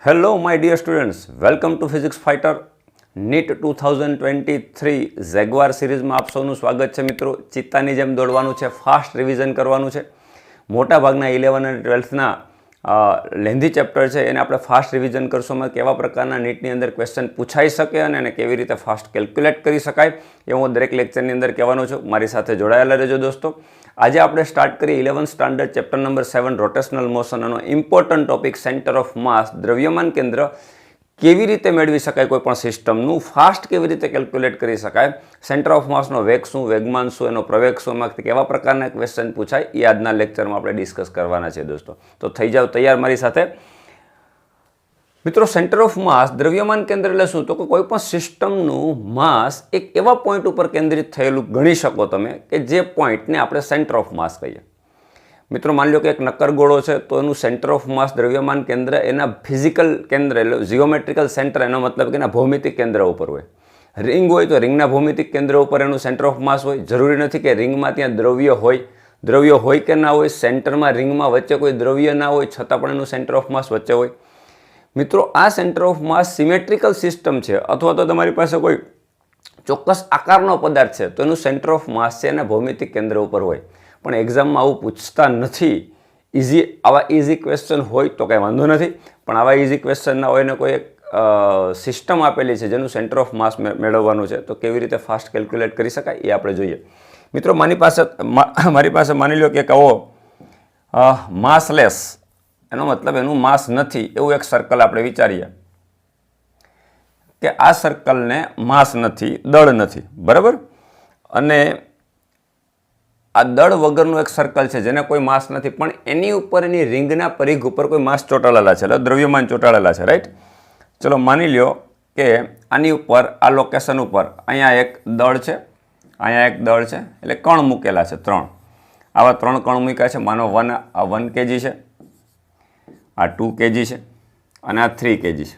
Hello my dear students, welcome to Physics Fighter NEET 2023 જેગ્વાર સિરીઝમાં આપ સૌનું સ્વાગત છે મિત્રો। ચિત્તાની જેમ દોડવાનું છે, ફાસ્ટ રિવિઝન કરવાનું છે। મોટા ભાગના 11 અને 12થના લેન્ધી ચેપ્ટર છે એને આપણે ફાસ્ટ રિવિઝન કરશું। એમાં કેવા પ્રકારના નીટની અંદર ક્વેશ્ચન પૂછાઈ શકે અને એને કેવી રીતે ફાસ્ટ કેલ્ક્યુલેટ કરી શકાય એ હું દરેક લેક્ચરની અંદર કહેવાનો છું। મારી સાથે જોડાયેલા રહેજો દોસ્તો। આજે આપણે સ્ટાર્ટ કરીએ 11th standard chapter number 7 rotational motion અને important topic centre of mass દ્રવ્યમાન કેન્દ્ર કેવી રીતે મેળવી શકાય, કોઈ પણ સિસ્ટમનું ફાસ્ટ કેવી રીતે કેલ્ક્યુલેટ કરી શકાય, સેન્ટર ઓફ માસનો વેગ શું, વેગમાન શું, એનો પ્રવેગ શું, એમાંથી કેવા પ્રકારના ક્વેશ્ચન પૂછાય એ આજના લેક્ચરમાં આપણે ડિસ્કસ કરવાના છે દોસ્તો। તો થઈ જાવ તૈયાર મારી સાથે મિત્રો। સેન્ટર ઓફ માસ દ્રવ્યમાન કેન્દ્ર એટલે શું? તો કે કોઈ પણ સિસ્ટમનું માસ એક એવા પોઈન્ટ ઉપર કેન્દ્રિત થયેલું ગણી શકો તમે કે જે પોઈન્ટને આપણે સેન્ટર ઓફ માસ કહીએ। મિત્રો માની લો કે એક નક્કર ગોળો છે તો એનું સેન્ટર ઓફ માસ દ્રવ્યમાન કેન્દ્ર એના ફિઝિકલ કેન્દ્ર એટલે જીઓમેટ્રિકલ સેન્ટર, એનો મતલબ કે એના ભૌમિતિક કેન્દ્ર ઉપર હોય। રિંગ હોય તો રિંગના ભૌમિતિક કેન્દ્ર ઉપર એનું સેન્ટર ઓફ માસ હોય। જરૂરી નથી કે રિંગમાં ત્યાં દ્રવ્ય હોય કે ના હોય, સેન્ટરમાં રિંગમાં વચ્ચે કોઈ દ્રવ્ય ના હોય છતાં પણ એનું સેન્ટર ઓફ માસ વચ્ચે હોય। મિત્રો આ centre of mass symmetrical system છે અથવા તો તમારી પાસે કોઈ ચોક્કસ આકારનો પદાર્થ છે તો એનું સેન્ટર ઓફ માસ છે એના ભૌમિતિક કેન્દ્ર ઉપર હોય। પણ એક્ઝામમાં આવું પૂછતા નથી। આવા ઇઝી ક્વેશ્ચન હોય તો કંઈ વાંધો નથી, પણ આવા ઇઝી ક્વેશ્ચન ના હોય ને કોઈ એક સિસ્ટમ આપેલી છે જેનું સેન્ટર ઓફ માસ મેળવવાનું છે તો કેવી રીતે ફાસ્ટ કેલ્ક્યુલેટ કરી શકાય એ આપણે જોઈએ। મિત્રો મારી પાસે માની લો કે કહો માસલેસ, એનો મતલબ એનું માસ નથી એવું એક સર્કલ આપણે વિચારીએ કે આ સર્કલને માસ નથી, દળ નથી, બરાબર। અને આ દળ વગરનું એક સર્કલ છે જેને કોઈ માસ નથી પણ એની ઉપર એની રિંગના પરિઘ ઉપર કોઈ માસ ચોંટાડેલા છે, એટલે દ્રવ્યમાન ચોંટાડેલા છે, રાઈટ। ચલો માની લ્યો કે આની ઉપર આ લોકેશન ઉપર અહીંયા એક દળ છે, અહીંયા એક દળ છે, એટલે કણ મૂકેલા છે 3। આવા 3 કણ મૂક્યા છે। માનો 1 kg છે, આ 2 kg છે અને આ 3 kg છે।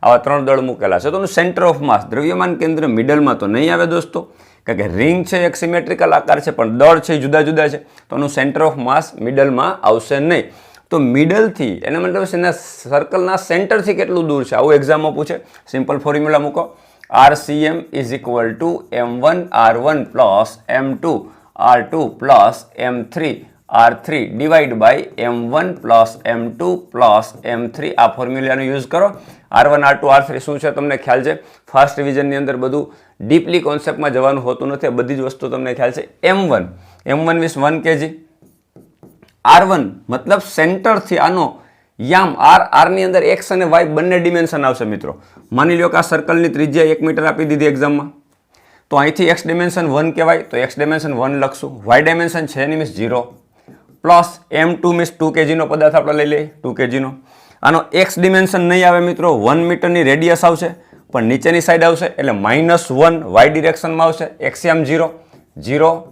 આવા 3 દળ મૂકેલા છે તો એનું સેન્ટર ઓફ માસ દ્રવ્યમાન કેન્દ્ર મિડલમાં તો નહીં આવે દોસ્તો, કારણ કે રિંગ છે એક સિમેટ્રિકલ આકાર છે પણ દળ છે જુદા જુદા છે તો એનું સેન્ટર ઓફ માસ મિડલમાં આવશે નહીં। તો મિડલથી એને મતલબ એના સર્કલના સેન્ટરથી કેટલું દૂર છે આવું એક્ઝામમાં પૂછે। સિમ્પલ ફોર્મ્યુલા મૂકો, RCM is equal to M1 R1 plus M2 R2 plus M3 R3 divide by M1 plus M2 plus M3। આ ફોર્મ્યુલાનો યુઝ કરો। R1 R2 R3 શું છે તમને ખ્યાલ છે। ફાસ્ટ રિવિઝનની અંદર બધું ડીપલી કોન્સેપ્ટમાં જવાનું હોતું નથી, બધી જ વસ્તુ તમને ખ્યાલ છે। M1 મીન્સ 1 kg, R1 મતલબ સેન્ટરથી આનો યામ આરની અંદર એક્સ અને વાય બંને ડિમેન્શન આવશે મિત્રો। માની લો કે આ સર્કલની ત્રિજ્યા 1 મીટર આપી દીધી એક્ઝામમાં તો અહીંથી એક્સ ડિમેન્શન 1 કહેવાય તો એક્સ ડિમેન્શન 1 લખશું, વાય ડિમેન્શન છે એની મીન્સ 0 પ્લસ M2 મીન્સ 2 kgનો પદાર્થ આપણે લઈ લઈએ 2 kgનો। આનો એક્સ ડિમેન્શન નહીં આવે મિત્રો, 1 મીટરની રેડિયસ આવશે પણ નીચેની સાઈડ આવશે એટલે -1 વાય ડિરેક્શનમાં આવશે, એક્સિયમ 0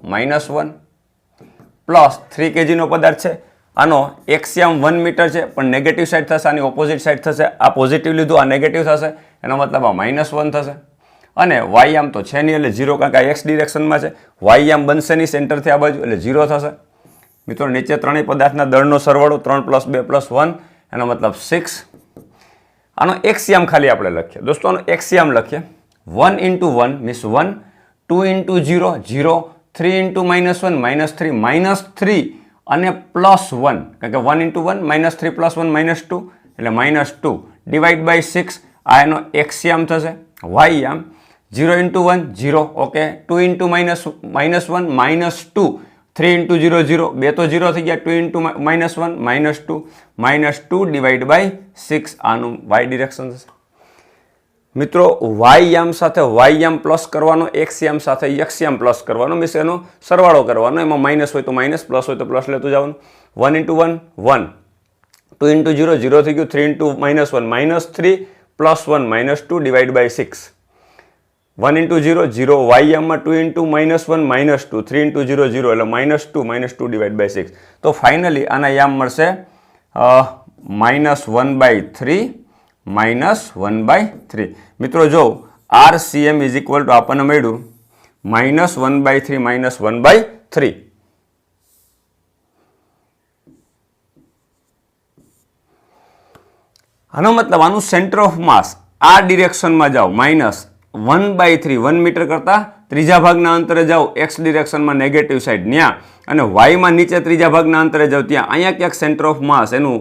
-1 પ્લસ 3 kgનો પદાર્થ છે। આનો એક્સિયમ 1 મીટર છે પણ નેગેટિવ સાઈડ થશે, આની ઓપોઝિટ સાઈડ થશે, આ પોઝિટિવ લીધું આ નેગેટિવ થશે, એનો મતલબ આ -1 થશે। અને વાયયામ તો છે નહીં એટલે 0, કારણ કે આ એક્સ ડિરેક્શનમાં છે, વાયયામ બનશે નહીં સેન્ટરથી આ બાજુ એટલે 0 થશે। મિત્રો નીચે ત્રણેય પદાર્થના દળનો સરવાળો 3 + 2 + 1 એનો મતલબ 6। આનો એક્સિયમ ખાલી આપણે લખીએ દોસ્તો, આનો એક્સિયમ લખીએ 1 × 1 મીન્સ 1, 2 × 0 0, 3 × -1 -3 અને +1, કારણ કે 1 × 1 -3 + 1 -2 એટલે -2 ડિવાઈડ બાય 6 આ એનો એક્સિયમ થશે। વાયયામ 0 × 1 0, ઓકે, 2 × -1 -2, 3 × 0 0, 2 તો 0 થઈ ગયા, 2 × -1 -2 ડિવાઈડ બાય 6 આનું વાય ડિરેક્શન થશે। મિત્રો વાયયામ સાથે વાયયામ પ્લસ કરવાનો, એક્સિયમ સાથે એક્સિયમ પ્લસ કરવાનો, મીન્સ એનો સરવાળો કરવાનો, એમાં માઇનસ હોય તો માઇનસ, પ્લસ હોય તો પ્લસ લેતું જવાનું। 1 × 1 1, 2 × 0 0 થઈ ગયું, 3 × -1 -3 +1 -2 ડિવાઈડ બાય 6, 1 × 0 0, વાયયામમાં 2 × -1 -2, 3 × 0 0 એટલે -2 ડિવાઈડ બાય 6। તો ફાઇનલી આના યામ મળશે -1/3 -1/3। મિત્રો જો RCM ઇઝ ઇક્વલ ટુ આપણને મળ્યું -1/3 -1/3। આનો મતલબ આનું સેન્ટર ઓફ માસ આ ડિરેક્શનમાં જાઓ -1/3 1 મીટર કરતાં ત્રીજા ભાગના અંતરે જાઓ એક્સ ડિરેક્શનમાં નેગેટિવ સાઈડ ત્યાં અને વાયમાં નીચે ત્રીજા ભાગના અંતરે જાઓ ત્યાં અહીંયા ક્યાંક સેન્ટર ઓફ માસ એનું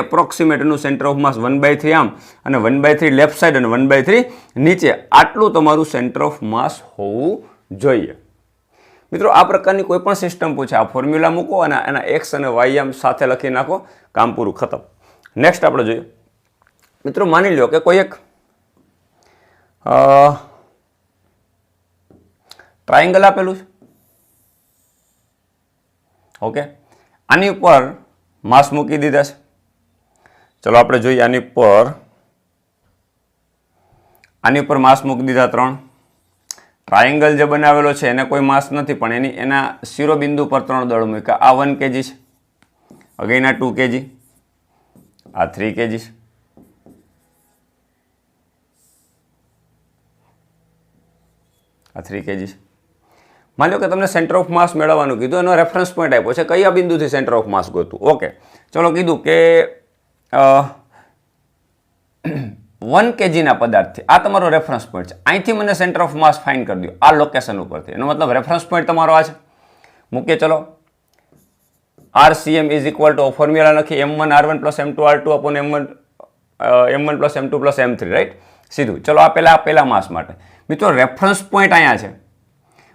એપ્રોક્સિમેટ એનું સેન્ટર ઓફ માસ 1/3 આમ અને 1/3 લેફ્ટ સાઈડ અને 1/3 નીચે આટલું તમારું સેન્ટર ઓફ માસ હોવું જોઈએ. મિત્રો આ પ્રકારની કોઈ પણ સિસ્ટમ પૂછે આ ફોર્મ્યુલા મૂકો અને એના એક્સ અને વાય આમ સાથે લખી નાખો, કામ પૂરું, ખતમ. નેક્સ્ટ આપણે જોઈએ મિત્રો, માની લો કે કોઈ એક ટ્રાયંગલ આપેલું છે. ઓકે, આની ઉપર માસ મૂકી દીધા છે. ચલો આપણે જોઈએ આની ઉપર માસ મૂકી દીધા 3. ટ્રાયંગલ જે બનાવેલો છે એને કોઈ માસ નથી પણ એના શિરોબિંદુ પર 3 દળ મૂક્યા. આ 1 kg છે, અગેન આ 2 kg, આ 3 kg છે. આ 3 kg છે. માની લો કે તમને સેન્ટર ઓફ માસ મેળવવાનું કીધું, એનો રેફરન્સ પોઈન્ટ આપ્યો છે, કયા બિંદુથી સેન્ટર ઓફ માસ ગોતવું. ઓકે, ચલો કીધું કે 1 kgના પદાર્થથી આ તમારો રેફરન્સ પોઈન્ટ છે, અહીંથી મને સેન્ટર ઓફ માસ ફાઇન્ડ કરી દો આ લોકેશન ઉપરથી. એનો મતલબ રેફરન્સ પોઈન્ટ તમારો આ છે. મૂકીએ ચલો, RCM is equal two formula લખી m1r1 plus m2r2 upon m1 plus m2 plus m3, right, સીધું. ચલો આ પહેલા માસ માટે મિત્રો રેફરન્સ પોઈન્ટ અહીંયા છે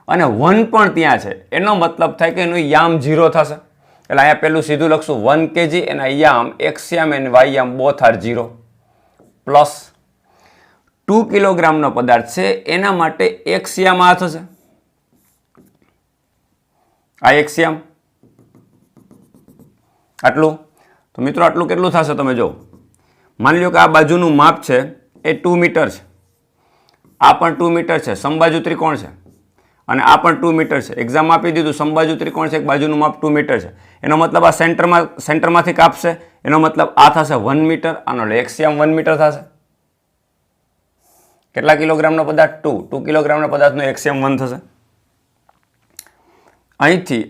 અને 1 પણ ત્યાં છે, એનો મતલબ થાય કે એનું યામ 0 થશે. એટલે અહીંયા પહેલું સીધું લખશું 1 kg એના યામ x યામ અને y યામ બોથ આર 0 પ્લસ 2 કિલોગ્રામનો પદાર્થ છે એના માટે x યામ આ થશે, આ x યામ આટલું. તો મિત્રો આટલું કેટલું થશે તમે જો, માની લો કે આ બાજુનું માપ છે એ 2 મીટર છે, આ પણ 2 મીટર છે, સમબાજુ ત્રિકોણ છે અને આ પણ 2 મીટર છે. એક્ઝામ આપી દીધું, સમબાજુ ત્રિકોણ છે, એક બાજુનું માપ 2 મીટર છે. એનો મતલબ આ સેન્ટરમાંથી કાપશે, એનો મતલબ આ થશે 1 મીટર, આનો એક્સિયમ 1 મીટર થશે. કેટલા કિલોગ્રામનો પદાર્થ? 2 કિલોગ્રામના પદાર્થનો એક્સિયમ 1 થશે. અહીંથી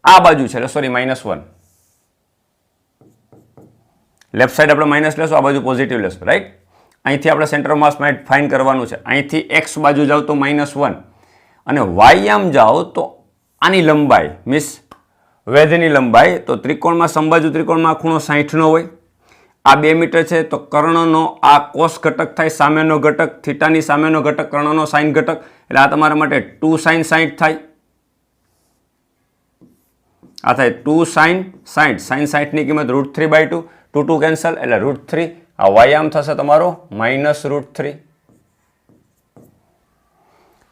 આ બાજુ છે, સોરી -1, લેફ્ટ સાઈડ આપણે માઇનસ લેશું, આ બાજુ પોઝિટિવ લેશું, રાઈટ. અહીંથી આપણે સેન્ટર ઓફ માસ ફાઇન્ડ કરવાનું છે. અહીંથી એક્સ બાજુ જાઓ તો -1 અને વાય આમ જાઓ તો આની લંબાઈ મીન્સ વેધની લંબાઈ, તો ત્રિકોણમાં સમબાજુ ત્રિકોણમાં ખૂણો 60 નો હોય. આ 2 મીટર છે તો કર્ણનો આ કોસ ઘટક થાય, સામેનો ઘટક થીટાની સામેનો ઘટક કર્ણનો સાઇન ઘટક, એટલે આ તમારા માટે 2 sin 60 થાય. આ થાય 2 sin 60, sin 60 ની કિંમત √3/2, 2 કેન્સલ એટલે √3. આ વાય આમ થશે તમારો -√3.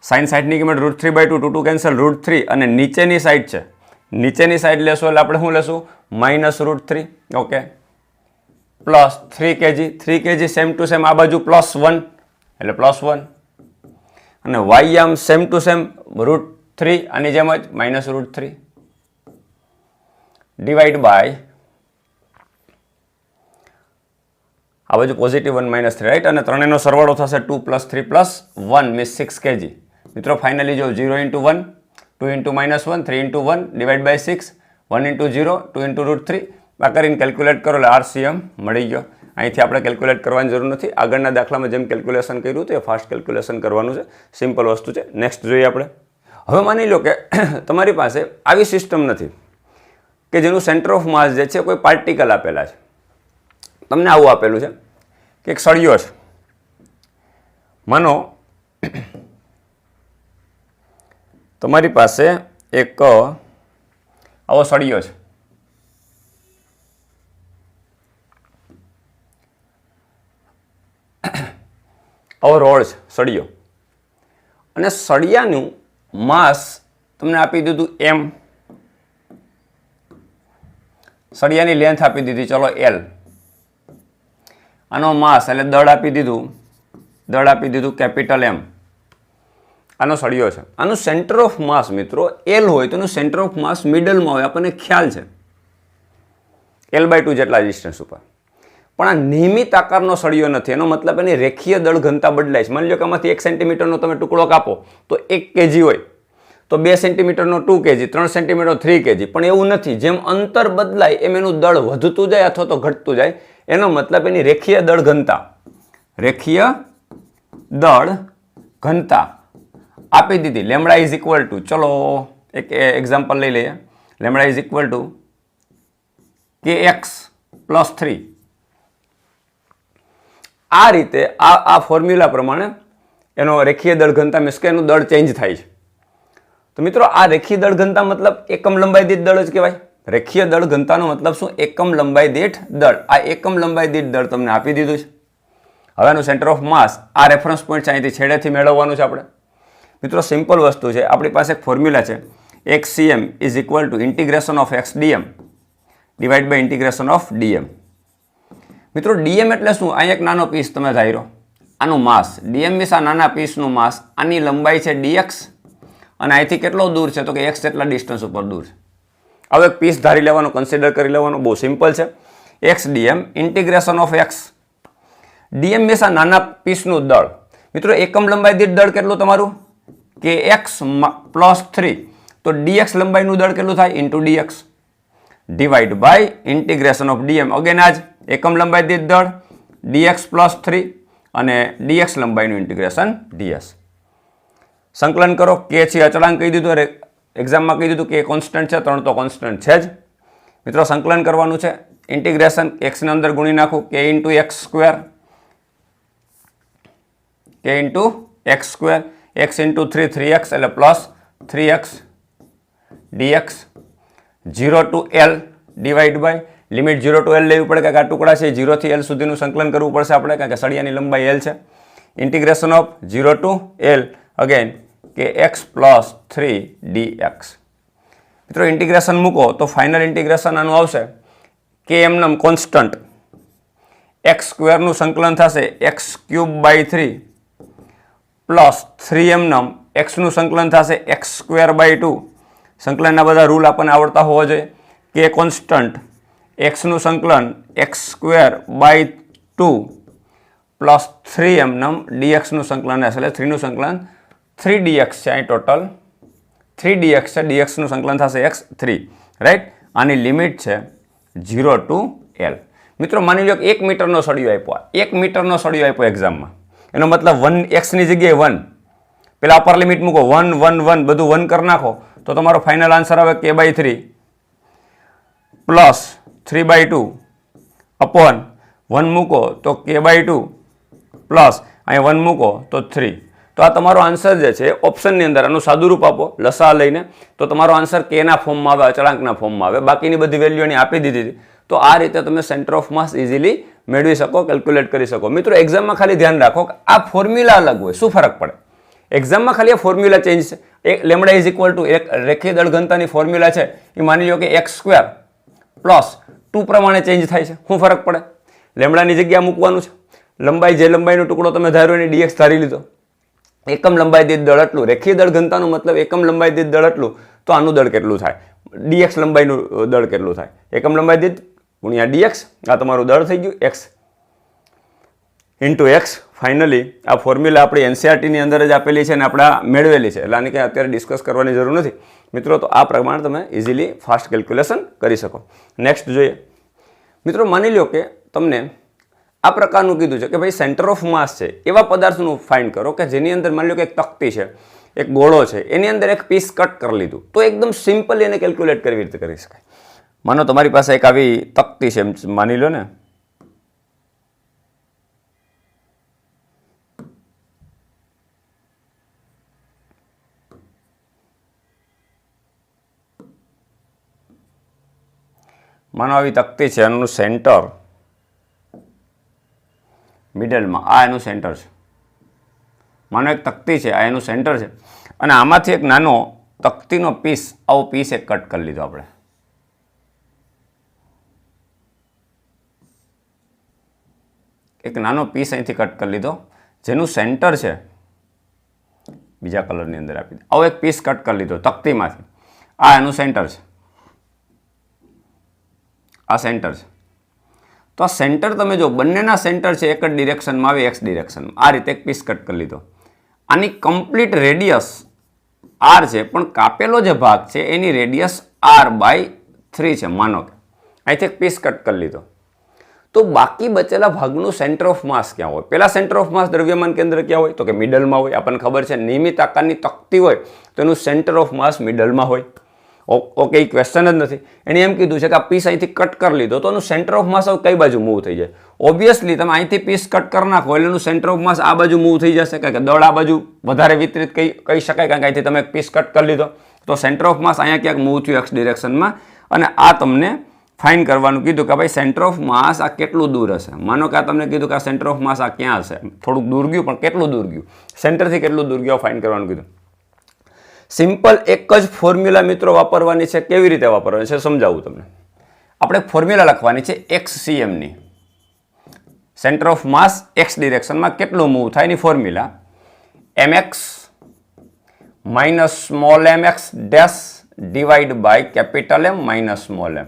sin 60 ની કિંમત √3/2, 2 કેન્સલ √3 અને નીચેની સાઈડ છે, નીચેની સાઈડ લેશો એટલે આપણે શું લેશું -√3. Okay, plus 3 kg same to same આ બાજુ +1 એટલે +1 અને વાય આમ સેમ ટુ સેમ √3 આની જેમ જ -√3 ડિવાઈડ બાય આ બાજુ પોઝિટિવ 1 -3, રાઈટ. અને ત્રણેયનો સરવાળો થશે 2 + 3 + 1 મીન્સ 6 kg. મિત્રો ફાઇનલી જો 0 × 1, 2 × -1, 3 × 1 ડિવાઈડ બાય 6, 1 × 0, 2 × √3. આ કરીને કેલ્ક્યુલેટ કરો એટલે RCM મળી ગયો. અહીંથી આપણે કેલ્ક્યુલેટ કરવાની જરૂર નથી. આગળના દાખલામાં જેમ કેલ્ક્યુલેશન કર્યું હતું એ ફાસ્ટ કેલ્ક્યુલેશન કરવાનું છે, સિમ્પલ વસ્તુ છે. નેક્સ્ટ જોઈએ આપણે. હવે માની લો કે તમારી પાસે આવી સિસ્ટમ નથી કે જેનું સેન્ટર ઓફ માસ જે છે કોઈ પાર્ટિકલ આપેલા છે. તમને આવું આપેલું છે કે એક સળિયો છે, માનો તમારી પાસે એક આવો સળિયો છે. આવો રોડ છે, સળિયો, અને સળિયાનું માસ તમને આપી દીધું m, સળિયાની લેન્થ આપી દીધી ચલો l, આનો માસ એટલે દળ આપી દીધું કેપિટલ M. આનો સળિયો છે, આનું સેન્ટર ઓફ માસ મિત્રો L હોય તો એનું સેન્ટર ઓફ માસ મિડલમાં હોય, આપણને ખ્યાલ છે L/2 જેટલા ડિસ્ટન્સ ઉપર. પણ આ નિયમિત આકારનો સળિયો નથી, એનો મતલબ એની રેખીય દળ ઘનતા બદલાય છે. માની લો કે આમાંથી 1 સેન્ટીમીટરનો તમે ટુકડો કાપો તો 1 kg હોય, તો 2 સેન્ટીમીટરનો 2 kg, 3 સેન્ટીમીટર 3 kg. પણ એવું નથી, જેમ અંતર બદલાય એમ એનું દળ વધતું જાય અથવા તો ઘટતું જાય. એનો મતલબ એની રેખીય દળ ઘનતા, રેખીય દળ ઘનતા આપી દીધી. લેમડા ઇઝ ઇક્વલ ટુ, ચલો એક એક્ઝામ્પલ લઈ લઈએ. Lambda is equal two kx plus 3. આ રીતે આ ફોર્મ્યુલા પ્રમાણે એનો રેખીય દળ ઘનતા મીન્સ કે એનું દળ ચેન્જ થાય છે. તો મિત્રો આ રેખીય દળ ઘનતા મતલબ એકમ લંબાઈ દીઠ દળ જ કહેવાય. રેખીય દળ ઘનતાનો મતલબ શું? એકમ લંબાઈ દીઠ દળ. આ એકમ લંબાઈ દીઠ દળ તમને આપી દીધું છે. હવે એનું સેન્ટર ઓફ માસ, આ રેફરન્સ પોઈન્ટ છે, અહીંથી છેડેથી મેળવવાનું છે આપણે. મિત્રો સિમ્પલ વસ્તુ છે. આપણી પાસે એક ફોર્મ્યુલા છે, x cm is equal to integration of x dm divide by integration of dm. મિત્રો dm એટલે શું? અહીં એક નાનો પીસ તમે ધાર્યો, આનું માસ. dm મીન્સ આ નાના પીસનું માસ. આની લંબાઈ છે dx અને અહીંથી કેટલો દૂર છે? તો કે x જેટલા ડિસ્ટન્સ ઉપર દૂર છે. હવે એક પીસ ધારી લેવાનું, કન્સિડર કરી લેવાનું, બહુ સિમ્પલ છે. x dm integration of x. dm means આ નાના પીસનું દળ. મિત્રો એકમ લંબાઈ દીઠ દળ કેટલું તમારું? કે x પ્લસ 3. તો dx લંબાઈનું દળ કેટલું થાય? Into dx divide by integration of dm. Again આજ એકમ લંબાઈ દીઠ દળ dx પ્લસ 3 અને dx લંબાઈનું ઇન્ટિગ્રેશન ds. સંકલન કરો. કે છે અચળાંક કહી દીધું, એક્ઝામમાં કહી દીધું કે કોન્સ્ટન્ટ છે, 3 તો કોન્સ્ટન્ટ છે જ. મિત્રો સંકલન કરવાનું છે. ઇન્ટિગ્રેશન x ની અંદર ગુણી નાખું, k into x square, k into x square, x into 3 3x એટલે plus 3x dx 0 to l divide by limit 0 to l લેવી પડે, કારણ કે આ ટુકડા છે 0 થી l સુધીનું સંકલન કરવું પડશે આપણે, કારણ કે સળિયાની લંબાઈ l છે. Integration of 0 to l again કે x પ્લસ 3 dx. મિત્રો ઇન્ટિગ્રેશન મૂકો તો ફાઇનલ ઇન્ટિગ્રેશન આનું આવશે કે એમનેમ કોન્સ્ટન્ટ x સ્ક્વેરનું સંકલન થશે x ક્યુબ બાય 3 પ્લસ 3 એમનેમ x નું સંકલન થશે x સ્ક્વેર બાય 2. સંકલનના બધા રૂલ આપણને આવડતા હોવા જોઈએ. કે કોન્સ્ટન્ટ x નું સંકલન x સ્ક્વેર બાય 2 પ્લસ 3 એમનેમ dx નું સંકલન હશે, એટલે 3 નું સંકલન 3 dx છે. અહીં ટોટલ 3 dx છે, dx નું સંકલન થશે x 3, રાઈટ. આની લિમિટ છે 0 ટુ l. મિત્રો માની લો કે 1 મીટરનો સળિયો આપ્યો, 1 મીટરનો સળિયો આપ્યો એક્ઝામમાં, એનો મતલબ 1x ની જગ્યાએ 1, પેલા અપર લિમિટ મૂકો 1 1 1 બધું 1 કરી નાખો તો તમારો ફાઇનલ આન્સર આવે k by 3 plus 3 by 2 upon 1 મૂકો તો k બાય 2 પ્લસ અહીં 1 મૂકો તો 3. તો આ તમારો આન્સર જે છે ઓપ્શનની અંદર આનું સાદું રૂપ આપો લસા લઈને તો તમારો આન્સર k ના ફોર્મમાં આવે, અચળાંકના ફોર્મમાં આવે. બાકીની બધી વેલ્યુ એની આપી દીધી. તો આ રીતે તમે સેન્ટર ઓફ માસ ઇઝીલી મેળવી શકો, કેલ્ક્યુલેટ કરી શકો. મિત્રો એક્ઝામમાં ખાલી ધ્યાન રાખો કે આ ફોર્મ્યુલા અલગ હોય, શું ફરક પડે? એક્ઝામમાં ખાલી આ ફોર્મ્યુલા ચેન્જ છે. એક લેમડા ઇઝ ઇક્વલ ટુ એક રેખીય દળ ઘનતાની ફોર્મ્યુલા છે, એ માની લો કે x સ્ક્વેર પ્લસ 2 પ્રમાણે ચેન્જ થાય છે. શું ફરક પડે? લેમડાની જગ્યા મૂકવાનું છે. લંબાઈ જે લંબાઈનો ટુકડો તમે ધાર્યો એની dx ધારી લીધો. એકમ લંબાઈ દીઠ દળ એટલું. રેખીય દળ ઘનતાનો મતલબ એકમ લંબાઈ દીઠ દળ એટલું. તો આનું દળ કેટલું થાય? dx લંબાઈનું દળ કેટલું થાય? એકમ લંબાઈ દીઠ ગુણ્યા dx. આ તમારું દળ થઈ ગયું x ઇન્ટુ x. ફાઇનલી આ ફોર્મ્યુલા આપણી એનસીઆરટીની અંદર જ આપેલી છે અને આપણે મેળવેલી છે, એટલે આની કંઈ અત્યારે ડિસ્કસ કરવાની જરૂર નથી મિત્રો. તો આ પ્રમાણે તમે ઇઝીલી ફાસ્ટ કેલ્ક્યુલેશન કરી શકો. નેક્સ્ટ જોઈએ મિત્રો, માની લો કે તમને આ પ્રકારનું કીધું છે કે ભાઈ સેન્ટર ઓફ માસ છે એવા પદાર્થનું ફાઇન્ડ કરો કે જેની અંદર માની લો કે એક તકતી છે, એક ગોળો છે, એની અંદર એક પીસ કટ કરી લીધું. તો એકદમ સિમ્પલી એને કેલ્ક્યુલેટ કેવી રીતે કરી શકાય? માનો તમારી પાસે એક આવી તકતી છે એમ માની લો ને, માનો આવી તકતી છે, એનું સેન્ટર મિડલમાં, આ એનું સેન્ટર છે. માનો એક તકતી છે, આ એનું સેન્ટર છે, અને આમાંથી એક નાનો તકતીનો પીસ, આવો પીસ એક કટ કરી લીધો આપણે. એક નાનો પીસ અહીંથી કટ કરી લીધો જેનું સેન્ટર છે, બીજા કલરની અંદર આપી દે. આવો એક પીસ કટ કરી લીધો તકતીમાંથી, આ એનું સેન્ટર છે, આ સેન્ટર છે. તો આ સેન્ટર તમે જો બંનેના સેન્ટર છે એક જ ડિરેક્શનમાં આવે, એક્સ ડિરેક્શનમાં. આ રીતે એક પીસ કટ કરી લીધો. આની કમ્પ્લીટ રેડિયસ r છે, પણ કાપેલો જે ભાગ છે એની રેડિયસ r/3 છે. માનો કે અહીંથી એક પીસ કટ કરી લીધો, તો બાકી બચેલા ભાગનું સેન્ટર ઓફ માસ ક્યાં હોય? પહેલા સેન્ટર ઓફ માસ દ્રવ્યમાન કેન્દ્ર ક્યાં હોય? તો કે મિડલમાં હોય. આપણને ખબર છે નિયમિત આકારની તકતી હોય તો એનું સેન્ટર ઓફ માસ મિડલમાં હોય. ઓકે, એ ક્વેશ્ચન જ નથી. એણે એમ કીધું છે કે આ પીસ અહીંથી કટ કરી લીધો તો એનું સેન્ટર ઓફ માસ કઈ બાજુ મૂવ થઈ જાય? ઓબ્વિયસલી તમે અહીંથી પીસ કટ કરી નાખો એટલે એનું સેન્ટર ઓફ માસ આ બાજુ મૂવ થઈ જશે, કારણ કે દળ આ બાજુ વધારે વિતરિત કહી શકાય, કારણ કે અહીંથી તમે પીસ કટ કરી લીધો તો સેન્ટર ઓફ માસ અહીંયા ક્યાંક મૂવ થયું એક્સ ડિરેક્શનમાં. અને આ તમને ફાઇન કરવાનું કીધું કે ભાઈ સેન્ટર ઓફ માસ આ કેટલું દૂર હશે. માનો કે આ તમને કીધું કે આ સેન્ટર ઓફ માસ આ ક્યાં હશે, થોડુંક દૂર ગયું, પણ કેટલું દૂર ગયું, સેન્ટરથી કેટલું દૂર ગયું ફાઇન કરવાનું કીધું. સિમ્પલ એક જ ફોર્મ્યુલા મિત્રો વાપરવાની છે. કેવી રીતે વાપરવાની છે સમજાવું તમને. આપણે ફોર્મ્યુલા લખવાની છે XCMની. સેન્ટર ઓફ માસ એક્સ ડિરેક્શનમાં કેટલું મૂવ થાય એની formula mx minus small mx dash divide by capital M minus small m.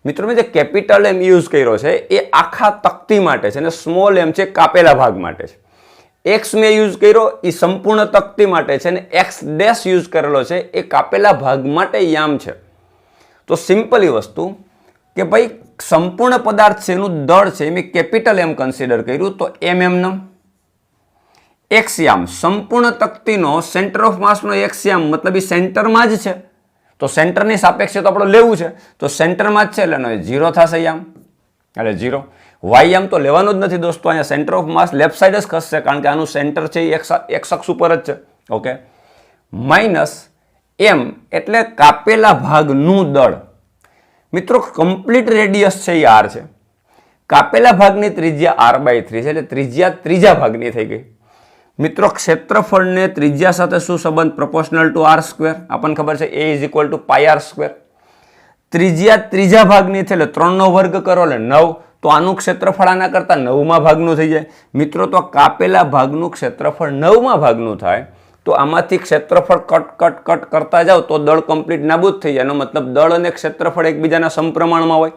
મિત્રો મેં જે કેપિટલ M યુઝ કર્યો છે એ આખા તકતી માટે છે અને સ્મોલ m છે કાપેલા ભાગ માટે છે. એક્સ મેં યુઝ કર્યો એ સંપૂર્ણ તકતી માટે છે અને એક્સ ડેશ યુઝ કરેલો છે એ કાપેલા ભાગ માટે યામ છે. તો સિમ્પલી વસ્તુ કે ભાઈ સંપૂર્ણ પદાર્થ છે એનું દળ છે મેં કેપિટલ M કન્સિડર કર્યું તો MM એક્સ યામ સંપૂર્ણ તકતીનો સેન્ટર ઓફ માસનો એક્સ યામ મતલબ એ સેન્ટરમાં જ છે. તો સેન્ટરની સાપેક્ષે તો આપણે લેવું છે તો સેન્ટરમાં જ છે એટલે 0 થશે યામ એટલે 0. વાય યામ તો લેવાનું જ નથી દોસ્તો. અહીંયા centre of mass left side જ ખસશે કારણ કે આનું સેન્ટર છે એ એક્સ અક્ષ ઉપર જ છે. ઓકે, માઇનસ M એટલે કાપેલા ભાગનું દળ. મિત્રો કમ્પ્લીટ રેડિયસ છે એ R છે, કાપેલા ભાગની ત્રિજ્યા R/3 છે એટલે ત્રિજ્યા ત્રીજા ભાગની થઈ ગઈ. મિત્રો ક્ષેત્રફળને ત્રિજ્યા સાથે શું સંબંધ? Proportional two R². આપણને ખબર છે A = πr². ત્રિજ્યા ત્રીજા ભાગની છે એટલે 3 નો વર્ગ કરો એટલે 9. તો આનું ક્ષેત્રફળ આના કરતા 9મા ભાગનું થઈ જાય. મિત્રો તો કાપેલા ભાગનું ક્ષેત્રફળ 9મા ભાગનું થાય તો આમાંથી ક્ષેત્રફળ કટ કરતા જાઓ તો દળ કમ્પ્લીટ નાબૂદ થઈ જાય. એનો મતલબ દળ અને ક્ષેત્રફળ એકબીજાના સમપ્રમાણમાં હોય.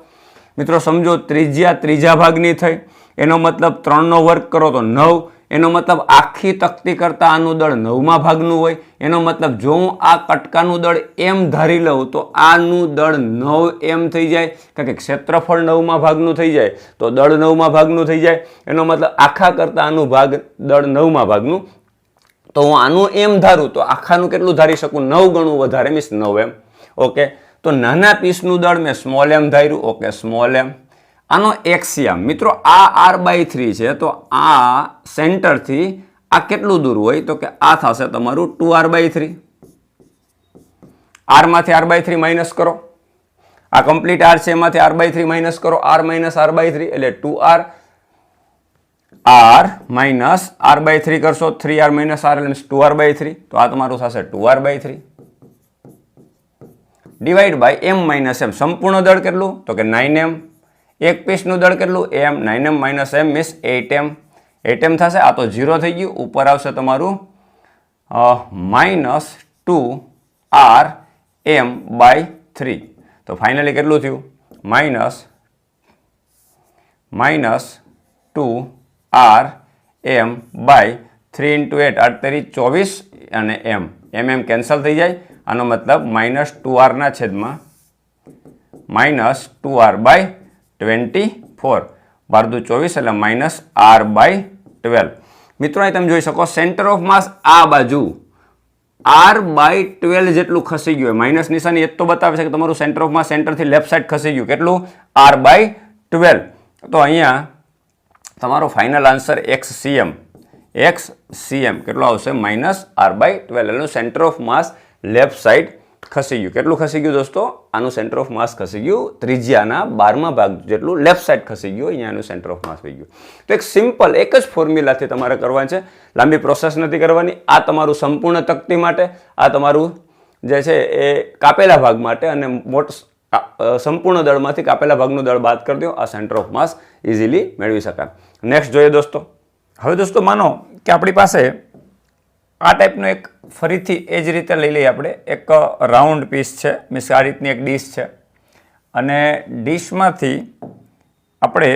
મિત્રો સમજો ત્રિજ્યા ત્રીજા ભાગની થઈ એનો મતલબ 3 નો વર્ગ કરો તો 9. એનો મતલબ આખી તકતી કરતા આનું દળ 9મા ભાગનું હોય. એનો મતલબ જો હું આ કટકાનું દળ m ધારી લઉં તો આનું દળ 9m થઈ જાય, કારણ કે ક્ષેત્રફળ 9મા ભાગનું થઈ જાય તો દળ 9મા ભાગનું થઈ જાય. એનો મતલબ આખા કરતા આનું ભાગ દળ 9મા ભાગનું. તો હું આનું m ધારું તો આખાનું કેટલું ધારી શકું? 9 ગણું વધારે મીન્સ 9m. ઓકે, તો નાના પીસનું દળ મેં સ્મોલ m ધાર્યું. Okay, small m. આનો એક્સ યામ મિત્રો આ R/3 છે તો આ સેન્ટરથી આ કેટલું દૂર હોય? તો કે આ થશે તમારું 2R/3. R માંથી R/3 માઇનસ કરો. આ કમ્પ્લીટ R છે એમાંથી R/3 માઇનસ કરો. R માઇનસ R/3 એટલે 2R. R માઇનસ R/3 કરશો 3R માઇનસ R એટલે 2R/3. તો આ તમારું થશે 2R/3 divide by M minus M. સંપૂર્ણ દળ કેટલું? તો કે 9m. એક પીસનું દળ કેટલું? m. 9m minus m means 8m. 8m થશે. આ તો 0 થઈ ગયું. ઉપર આવશે તમારું માઇનસ 2RM/3. તો ફાઇનલી કેટલું થયું? માઇનસ 2RM/3 × 8 × 24 અને m કેન્સલ થઈ જાય. આનો મતલબ માઇનસ 2R ના છેદમાં માઇનસ 2R/24. 12 × 24 એટલે માઇનસ R/12. મિત્રો અહીં તમે જોઈ શકો સેન્ટર ઓફ માસ આ બાજુ R/12 જેટલું ખસી ગયું. માઇનસ નિશાની એ તો બતાવે છે કે તમારું સેન્ટર ઓફ માસ સેન્ટરથી લેફ્ટ સાઈડ ખસી ગયું. કેટલું? R/12. તો અહીંયા તમારો ફાઇનલ આન્સર XCM કેટલો આવશે? Minus R/12. એનું centre of mass left side ખસી ગયું. કેટલું ખસી ગયું દોસ્તો? આનું સેન્ટર ઓફ માસ ખસી ગયું ત્રિજ્યાના 12મા ભાગ જેટલું લેફ્ટ સાઈડ ખસી ગયું. અહીંયા એનું સેન્ટર ઓફ માસ થઈ ગયું. તો એક સિમ્પલ એક જ ફોર્મ્યુલાથી તમારે કરવાની છે, લાંબી પ્રોસેસ નથી કરવાની. આ તમારું સંપૂર્ણ તકતી માટે, આ તમારું જે છે એ કાપેલા ભાગ માટે, અને સંપૂર્ણ દળમાંથી કાપેલા ભાગનું દળ બાદ કરી દો. આ સેન્ટર ઓફ માસ ઇઝીલી મેળવી શકાય. નેક્સ્ટ જોઈએ દોસ્તો. હવે દોસ્તો માનો કે આપણી પાસે આ ટાઈપનો એક ફરીથી એ જ રીતે લઈ લઈએ આપણે. એક રાઉન્ડ પીસ છે, મીન્સ આ રીતની એક ડીશ છે અને ડીશમાંથી આપણે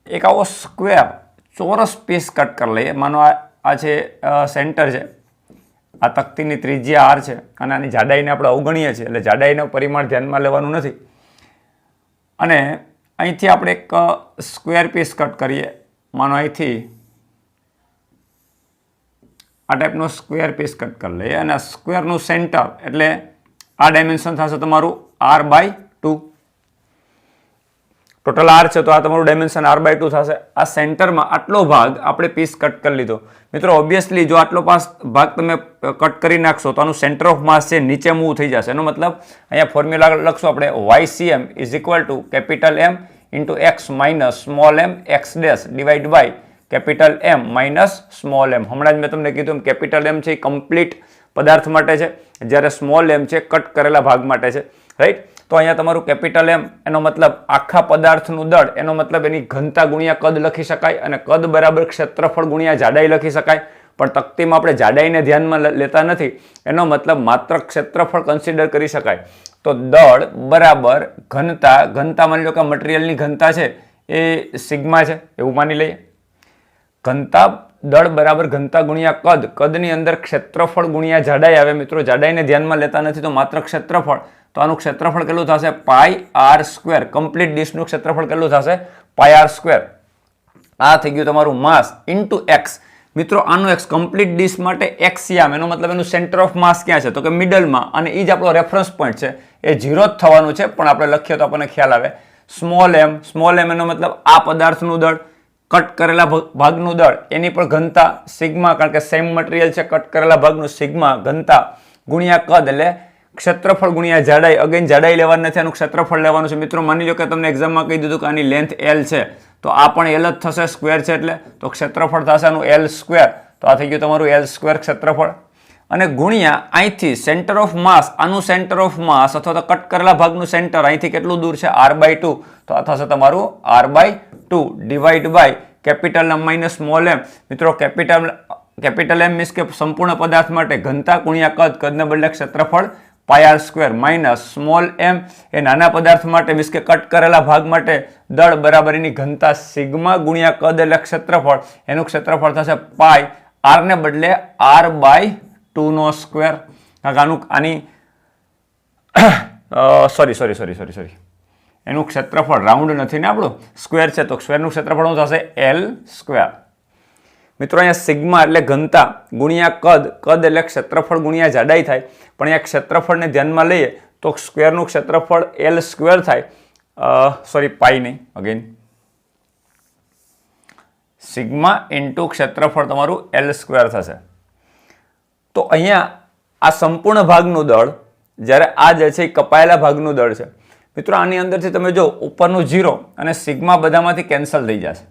એક આવો સ્ક્વેર ચોરસ પીસ કટ કરી લઈએ. માનો આ છે સેન્ટર છે, આ તકતીની ત્રિજ્યા R છે અને આની જાડાઈને આપણે અવગણીએ છીએ એટલે જાડાઈનું પરિમાણ ધ્યાનમાં લેવાનું નથી. અને અહીંથી આપણે એક સ્ક્વેર પીસ કટ કરીએ. માનો અહીંથી આ ટાઈપનો સ્ક્વેર પીસ કટ કરી લઈએ અને સ્ક્વેરનું સેન્ટર એટલે આ ડાયમેન્શન થશે તમારું r/2. ટોટલ r છે તો આ તમારું ડાયમેન્શન r/2 થશે. આ સેન્ટરમાં આટલો ભાગ આપણે પીસ કટ કરી લીધો. મિત્રો ઓબ્વિયસલી જો આટલો ભાગ તમે કટ કરી નાખશો તો આનું સેન્ટર ઓફ માસ છે નીચે મૂવ થઈ જશે. એનો મતલબ અહીંયા ફોર્મ્યુલા લખશું આપણે YCM is equal to capital M into x minus small m x dash divide by capital M minus small m. હમણાં જ મેં તમને કીધું એમ કેપિટલ M છે એ કમ્પ્લીટ પદાર્થ માટે છે, જ્યારે સ્મોલ m છે કટ કરેલા ભાગ માટે છે. રાઈટ. તો અહીંયા તમારું કેપિટલ M એનો મતલબ આખા પદાર્થનું દળ, એનો મતલબ એની ઘનતા ગુણ્યા કદ લખી શકાય અને કદ બરાબર ક્ષેત્રફળ ગુણ્યા જાડાઈ લખી શકાય. પણ તકતીમાં આપણે જાડાઈને ધ્યાનમાં લેતા નથી, એનો મતલબ માત્ર ક્ષેત્રફળ કન્સિડર કરી શકાય. તો દળ બરાબર ઘનતા માની લો કે મટીરિયલની ઘનતા છે એ સિગ્મા છે એવું માની લઈએ. દળ બરાબર ઘનતા ગુણ્યા કદની અંદર ક્ષેત્રફળ ગુણ્યા જાડાઈ આવે. મિત્રો જાડાઈને ધ્યાનમાં લેતા નથી તો માત્ર ક્ષેત્રફળ. તો આનું ક્ષેત્રફળ કેટલું થશે? πr². કમ્પ્લીટ ડિશનું ક્ષેત્રફળ કેટલું થશે? πr². આ થઈ ગયું તમારું માસ ઇન્ટુ એક્સ. મિત્રો આનું એક્સ કમ્પ્લીટ ડિશ માટે એક્સ યામ, એનો મતલબ એનું સેન્ટર ઓફ માસ ક્યાં છે? તો કે મિડલમાં, અને એ જ આપણો રેફરન્સ પોઈન્ટ છે. એ 0 જ થવાનું છે, પણ આપણે લખીએ તો આપણને ખ્યાલ આવે. સ્મોલ m એનો મતલબ આ પદાર્થનું દળ, કટ કરેલા ભાગનું દળ, એની પણ ઘનતા સિગ્મા, કારણ કે સેમ મટીરિયલ છે. કટ કરેલા ભાગનું સિગ્મા ઘનતા ગુણ્યા કદ એટલે ક્ષેત્રફળ ગુણ્યા જાડાઈ. અગેન જાડાઈ લેવાની નથી, આનું ક્ષેત્રફળ લેવાનું છે. મિત્રો માની લો કે તમને એક્ઝામમાં કહી દીધું કે આની લેન્થ L છે, તો આ પણ L જ થશે, સ્ક્વેર છે એટલે. તો ક્ષેત્રફળ થશે આનું L². તો આ થઈ ગયું તમારું L² ક્ષેત્રફળ. અને ગુણ્યા અહીંથી સેન્ટર ઓફ માસ, આનું સેન્ટર ઓફ માસ અથવા તો કટ કરેલા ભાગનું સેન્ટર અહીંથી કેટલું દૂર છે? r/2. તો આ થશે તમારું r/2 divide by capital M minus small m. મિત્રો કેપિટલ M મીન્સ કે સંપૂર્ણ પદાર્થ માટે ઘનતા ગુણ્યા કદને બદલે ક્ષેત્રફળ πr² માઇનસ સ્મોલ m એ નાના પદાર્થ માટે મીન્સ કે કટ કરેલા ભાગ માટે દળ બરાબર એની ઘનતા સિગ્મા ગુણ્યા કદ એટલે ક્ષેત્રફળ. એનું ક્ષેત્રફળ થશે પાઈ, r ને બદલે r/2 સ્ક્વેર. આની સોરી એનું ક્ષેત્રફળ રાઉન્ડ નથી ને આપણું, સ્ક્વેર છે, તો સ્ક્વેરનું ક્ષેત્રફળ શું થશે? L². મિત્રો અહીંયા સિગ્મા એટલે ઘનતા ગુણ્યા કદ એટલે ક્ષેત્રફળ ગુણ્યા જાડાઈ થાય. પણ અહીંયા ક્ષેત્રફળને ધ્યાનમાં લઈએ તો સ્ક્વેરનું ક્ષેત્રફળ L² થાય. પાઈ નહીં, અગેન સિગ્મા ઇન્ટુ ક્ષેત્રફળ તમારું L² થશે. તો અહીંયા આ સંપૂર્ણ ભાગનું દળ, જ્યારે આ જે છે એ કપાયેલા ભાગનું દળ છે. મિત્રો આની અંદરથી તમે જો ઉપરનું 0 અને સિગ્મા બધામાંથી કેન્સલ થઈ જશે.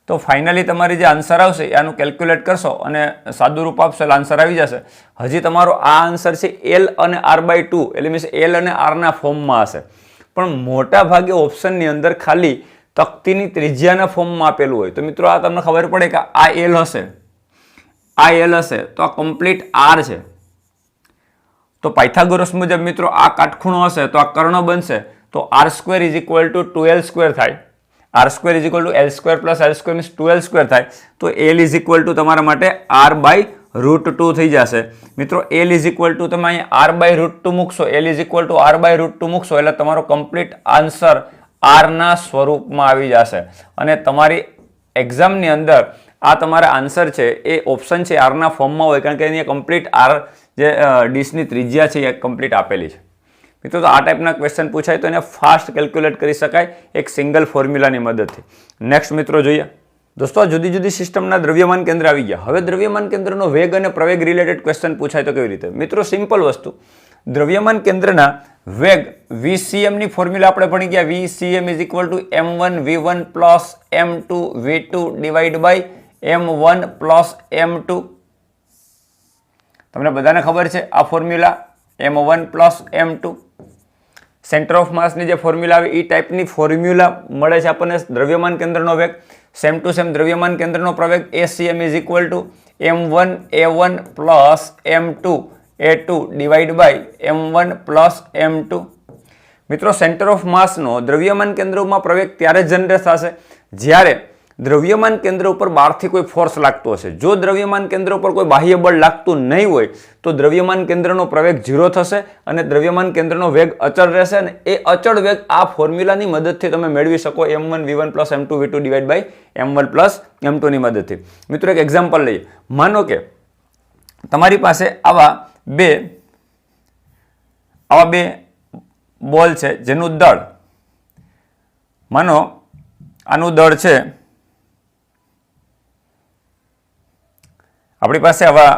તો ફાઇનલી તમારી જે આન્સર આવશે આનું કેલ્ક્યુલેટ કરશો અને સાદું રૂપ આપશો એટલે આન્સર આવી જશે. હજી તમારો આ આન્સર છે L અને r/2 એટલે મીન્સ L અને r ના ફોર્મમાં હશે. પણ મોટા ભાગે ઓપ્શનની અંદર ખાલી તકતીની ત્રિજ્યાના ફોર્મમાં આપેલું હોય. તો મિત્રો આ તમને ખબર પડે કે આ L હશે તો આ કમ્પ્લીટ r છે. તો પાયથાગોરસ મુજબ મિત્રો આ કાટખૂણો હશે તો આ કર્ણ બનશે. તો r² is equal two 2l² થાય. r² is equal two l² plus l² means 2l² થાય. તો l ઇઝ ઇક્વલ ટુ તમારા માટે r/√2 થઈ જશે. મિત્રો l ઇઝ ઇક્વલ ટુ તમે અહીંયા r/√2 મૂકશો, l is equal two r/√2 મૂકશો એટલે તમારો કમ્પ્લીટ આન્સર r ના સ્વરૂપમાં આવી જશે. અને તમારી એક્ઝામની અંદર આ તમારા આન્સર છે એ ઓપ્શન છે r ના ફોર્મમાં હોય, કારણ કે એની કમ્પ્લીટ r જે ડીશની ત્રિજ્યા છે એ કમ્પ્લીટ આપેલી છે. મિત્રો તો આ ટાઈપના ક્વેશ્ચન પૂછાય તો એને ફાસ્ટ કેલ્ક્યુલેટ કરી શકાય એક સિંગલ ફોર્મ્યુલાની મદદથી. નેક્સ્ટ મિત્રો જોઈએ. દોસ્તો જુદી જુદી સિસ્ટમના દ્રવ્યમાન કેન્દ્ર આવી ગયા. હવે દ્રવ્યમાન કેન્દ્રનો વેગ અને પ્રવેગ રિલેટેડ ક્વેશ્ચન પૂછાય તો કેવી રીતે? મિત્રો સિમ્પલ વસ્તુ, દ્રવ્યમાન કેન્દ્રના વેગ VCM ની ફોર્મ્યુલા આપણે ભણી ગયા. VCM is equal to m1 v1 plus m2 v2 divide by m1 plus m2. તમને બધાને ખબર છે આ formula m1 plus m2. Centre of માસની જે ફોર્મ્યુલા આવે એ ટાઈપની ફોર્મ્યુલા મળે છે આપણને દ્રવ્યમાન કેન્દ્રનો વેગ. સેમ ટુ સેમ દ્રવ્યમાન કેન્દ્રનો પ્રવેગ ACM is equal to m1 a1 plus m2 a2 divide by m1 plus m2. મિત્રો સેન્ટર ઓફ માસનો દ્રવ્યમાન કેન્દ્રમાં પ્રવેગ ત્યારે જનરેટ થશે જ્યારે દ્રવ્યમાન કેન્દ્ર ઉપર બહારથી કોઈ ફોર્સ લાગતો હશે. જો દ્રવ્યમાન કેન્દ્ર ઉપર કોઈ બાહ્ય બળ લાગતું નહીં હોય તો દ્રવ્યમાન કેન્દ્રનો પ્રવેગ 0 થશે અને દ્રવ્યમાન કેન્દ્રનો વેગ અચળ રહેશે. અને એ અચળ વેગ આ ફોર્મ્યુલાની મદદથી તમે મેળવી શકો m1v1 + m2v2 divide by m1 + m2 ની મદદથી. મિત્રો એક એક્ઝામ્પલ લઈએ. માનો કે તમારી પાસે આવા બે બોલ છે જેનું દળ, માનો આનું દળ છે, આપણી પાસે આવા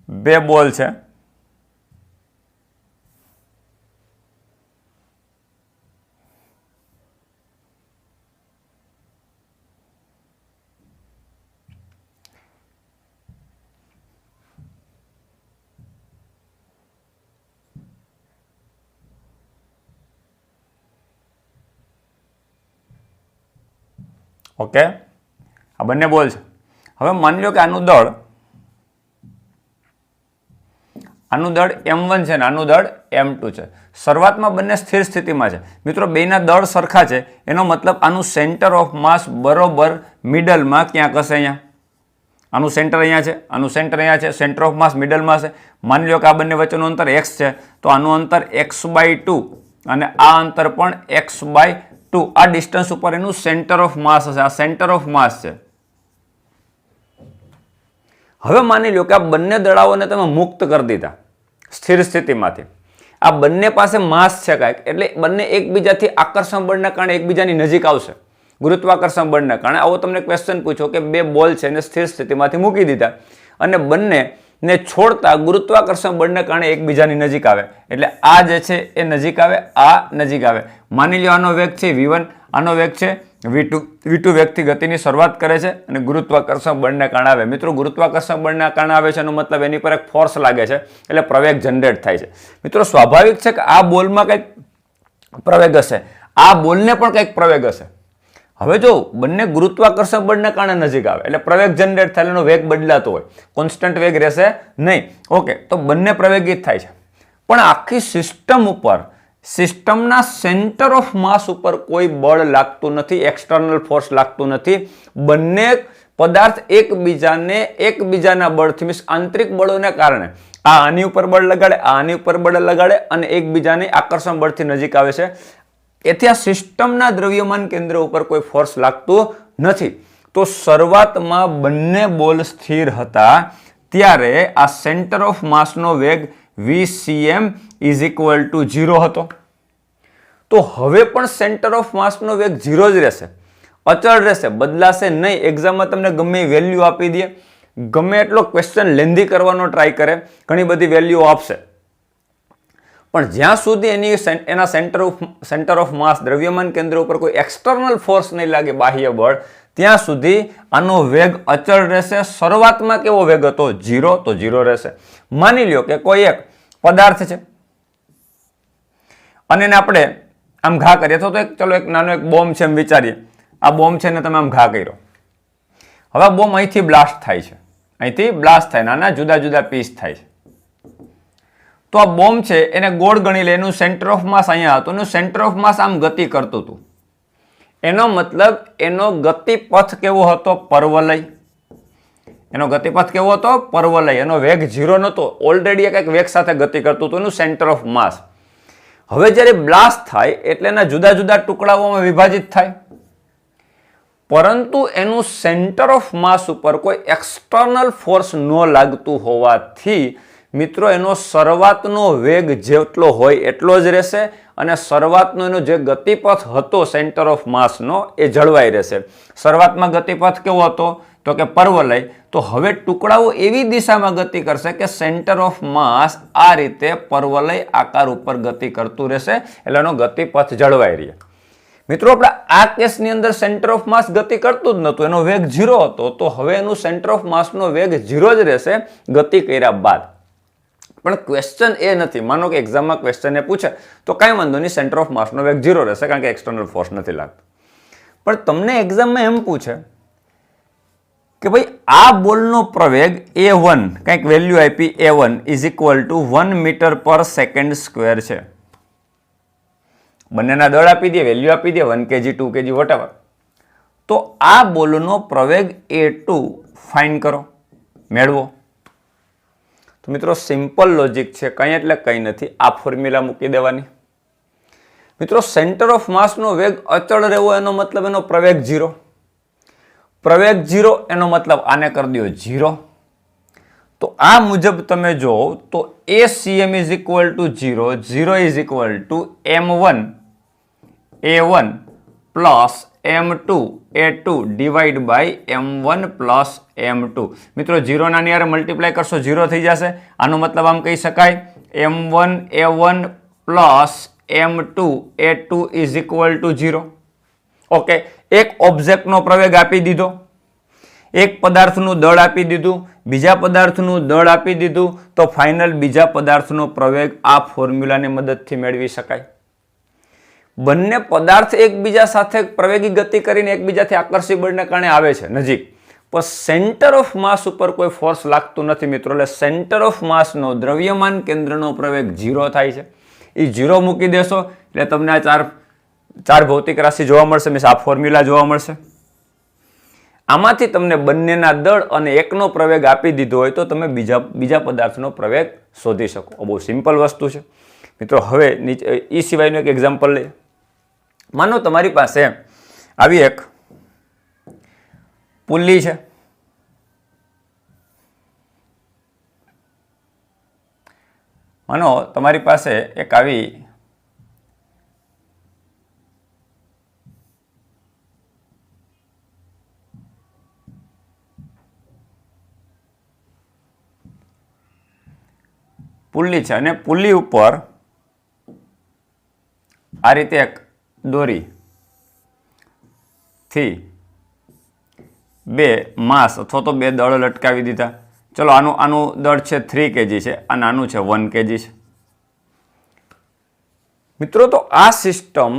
બે બોલ છે. ઓકે, આ બંને બોલ છે. હવે માની લો કે આનું દળ m1 છે ને આનું દળ m2 છે. શરૂઆતમાં બંને સ્થિર સ્થિતિમાં છે. મિત્રો બેના દળ સરખા છે, એનો મતલબ આનું સેન્ટર ઓફ માસ બરોબર મિડલમાં ક્યાંક હશે. અહીંયા આનું સેન્ટર અહીંયા છે, આનું સેન્ટર અહીંયા છે, સેન્ટર ઓફ માસ મિડલમાં છે. માની લો કે આ બંને વચ્ચેનું અંતર x છે, તો આનું અંતર x/2 અને આ અંતર પણ x/2. આ ડિસ્ટન્સ ઉપર એનું સેન્ટર ઓફ માસ હશે. આ સેન્ટર ઓફ માસ છે. હવે માની લો કે આ બંને દળાઓને તમે મુક્ત કરી દીધા સ્થિર સ્થિતિમાંથી. આ બંને પાસે માસ છે કાંઈક, એટલે બંને એકબીજાથી આકર્ષણ બળના કારણે એકબીજાની નજીક આવશે, ગુરુત્વાકર્ષણ બળના કારણે. આવો તમને ક્વેશ્ચન પૂછો કે બે બોલ છે એને સ્થિર સ્થિતિમાંથી મૂકી દીધા અને બંનેને છોડતા ગુરુત્વાકર્ષણ બળના કારણે એકબીજાની નજીક આવે, એટલે આ જે છે એ નજીક આવે, આ નજીક આવે. માની લો આનો વેગ છે v1, આનો વેગ છે v2 વેગથી ગતિની શરૂઆત કરે છે અને ગુરુત્વાકર્ષણ બળને કારણે આવે. મિત્રો ગુરુત્વાકર્ષણ બળના કારણે આવે છે એનો મતલબ એની પર એક ફોર્સ લાગે છે, એટલે પ્રવેગ જનરેટ થાય છે. મિત્રો સ્વાભાવિક છે કે આ બોલમાં કંઈક પ્રવેગ હશે, આ બોલને પણ કંઈક પ્રવેગ હશે. હવે જો બંને ગુરુત્વાકર્ષણ બળને કારણે નજીક આવે એટલે પ્રવેગ જનરેટ થાય, એનો વેગ બદલાતો હોય, કોન્સ્ટન્ટ વેગ રહેશે નહીં. ઓકે, તો બંને પ્રવેગિત થાય છે. પણ આખી સિસ્ટમ ઉપર, સિસ્ટમના સેન્ટર ઓફ માસ ઉપર કોઈ બળ લાગતું નથી, એક્સટર્નલ ફોર્સ લાગતું નથી. બંને પદાર્થ એકબીજાના બળથી, મીન્સ આંતરિક બળોને કારણે આ આની ઉપર બળ લગાડે, આ આની ઉપર બળ લગાડે અને એકબીજાને આકર્ષણ બળથી નજીક આવે છે. એથી આ સિસ્ટમના દ્રવ્યમાન કેન્દ્ર ઉપર કોઈ ફોર્સ લાગતું નથી. તો શરૂઆતમાં બંને બોલ સ્થિર હતા ત્યારે આ સેન્ટર ઓફ માસનો વેગ vcm = 0 હતો. તો હવે પણ સેન્ટર ઓફ માસનો વેગ 0 જ રહેશે, અચળ રહેશે, બદલાશે નહીં. એક્ઝામમાં તમને ગમે એ વેલ્યુ આપી દે, ગમે એટલો ક્વેશ્ચન લેન્ધી કરવાનો ટ્રાય કરે, ઘણી બધી વેલ્યુ આપશે, પણ જ્યાં સુધી એના સેન્ટર ઓફ માસ દ્રવ્યમાન કેન્દ્ર ઉપર કોઈ એક્સટર્નલ ફોર્સ નહીં લાગે, બાહ્ય બળ, ત્યાં સુધી આનો વેગ અચળ રહેશે. શરૂઆતમાં કેવો વેગ હતો? 0, તો 0 રહેશે. માની લ્યો કે કોઈ એક પદાર્થ છે અને એને આપણે આમ ઘા કરીએ, તો ચલો એક નાનો એક બોમ્બ છે એમ વિચારીએ. આ બોમ્બ છે ને તમે આમ ઘા કર્યો. હવે આ બોમ્બ અહીંથી બ્લાસ્ટ થાય છે, અહીંથી બ્લાસ્ટ થાય, નાના જુદા જુદા પીસ થાય છે. તો આ બોમ્બ છે એને ગોળ ગણી લે, એનું સેન્ટર ઓફ માસ અહીંયા હતું, એનું સેન્ટર ઓફ માસ આમ ગતિ કરતું હતું. એનો મતલબ એનો ગતિપથ કેવો હતો? પર્વલય. એનો ગતિપથ કેવો હતો? પર્વલય. એનો વેગ 0 નહોતો, ઓલરેડી કંઈક વેગ સાથે ગતિ કરતું હતું, એનું સેન્ટર ઓફ માસ. હવે જ્યારે બ્લાસ્ટ થાય એટલે એના જુદા જુદા ટુકડાઓમાં વિભાજિત થાય, પરંતુ એનું સેન્ટર ઓફ માસ ઉપર કોઈ એક્સટર્નલ ફોર્સ ન લાગતું હોવાથી મિત્રો એનો શરૂઆતનો વેગ જેટલો હોય એટલો જ રહેશે અને શરૂઆતનો એનો જે ગતિપથ હતો સેન્ટર ઓફ માસનો એ જળવાઈ રહેશે. શરૂઆતમાં ગતિપથ કેવો હતો? તો કે પર્વલય. તો હવે ટુકડાઓ એવી દિશામાં ગતિ કરશે કે સેન્ટર ઓફ માસ આ રીતે પર્વલય આકાર ઉપર ગતિ કરતું રહેશે, એટલે એનો ગતિપથ જળવાઈ રહે. મિત્રો આપણે આ કેસની અંદર સેન્ટર ઓફ માસ ગતિ કરતું જ નહોતું, એનો વેગ 0 હતો, તો હવે એનું સેન્ટર ઓફ માસનો વેગ 0 જ રહેશે ગતિ કર્યા બાદ. પણ ક્વેશ્ચન એ નથી, માનો કે એક્ઝામમાં ક્વેશ્ચન એ પૂછે તો કાંઈ વાંધો નહીં, સેન્ટર ઓફ માસનો વેગ 0 રહેશે કારણ કે એક્સટર્નલ ફોર્સ નથી લાગતો. પણ તમને એક્ઝામમાં એમ પૂછે કે ભાઈ આ બોલનો પ્રવેગ a1, કંઈક વેલ્યુ આપી a1 = 1 મીટર/સેકન્ડ સ્ક્વેર છે. બંનેના દળ આપી દે, વેલ્યુ આપી દે, 1 kg 2 kg વોટેવર. તો આ બોલનો પ્રવેગ A2 ફાઇન કરો, મેળવો. તો મિત્રો સિમ્પલ લોજિક છે, કંઈ એટલે કંઈ નથી, આ ફોર્મ્યુલા મૂકી દેવાની. મિત્રો સેન્ટર ઓફ માસનો વેગ અચળ રહેવો એનો મતલબ એનો પ્રવેગ 0. પ્રવેગ 0 એનો મતલબ આને કરી દો 0. તો આ મુજબ તમે જો તો ACM is equal to 0, 0 is equal to M1 A1 plus M2 A2 divide by M1 plus M2. મિત્રો 0 ના નિયારે મલ્ટીપ્લાય કરશો 0 થઈ જશે. આનો મતલબ આમ કહી શકાય M1 A1 plus M2 A2 is equal to 0. Okay, એક ઓબ્જેક્ટનો પ્રવેગ આપી દીધો, એક પદાર્થનું દળ આપી દીધું, બીજા પદાર્થનું દળ આપી દીધું, તો ફાઇનલ બીજા પદાર્થનો પ્રવેગ આ ફોર્મ્યુલાની મદદથી મેળવી શકાય. બંને પદાર્થ એકબીજા સાથે પ્રવેગી ગતિ કરીને એકબીજાથી આકર્ષી બળને કારણે આવે છે નજીક, પણ સેન્ટર ઓફ માસ ઉપર કોઈ ફોર્સ લાગતું નથી મિત્રો. એટલે સેન્ટર ઓફ માસનો દ્રવ્યમાન કેન્દ્રનો પ્રવેગ 0 થાય છે. એ 0 મૂકી દેશો એટલે તમને આ ચાર ભૌતિક રાશિ જોવા મળશે, મીન્સ આ ફોર્મ્યુલા જોવા મળશે. આમાંથી તમને બંનેના દળ અને એકનો પ્રવેગ આપી દીધો હોય તો તમે બીજા પદાર્થનો પ્રવેગ શોધી શકો. બહુ સિમ્પલ વસ્તુ છે મિત્રો. હવે નીચે એ સિવાયનું એક એક્ઝામ્પલ લઈએ. માનો તમારી પાસે આવી એક પુલ્લી છે, માનો તમારી પાસે એક આવી પુલ્લી છે અને પુલ્લી ઉપર આ રીતે એક દોરી થી બે માસ અથવા તો બે દળ લટકાવી દીધા. ચલો આનું દળ છે 3 kg છે અને આનું છે 1 kg છે. મિત્રો તો આ સિસ્ટમ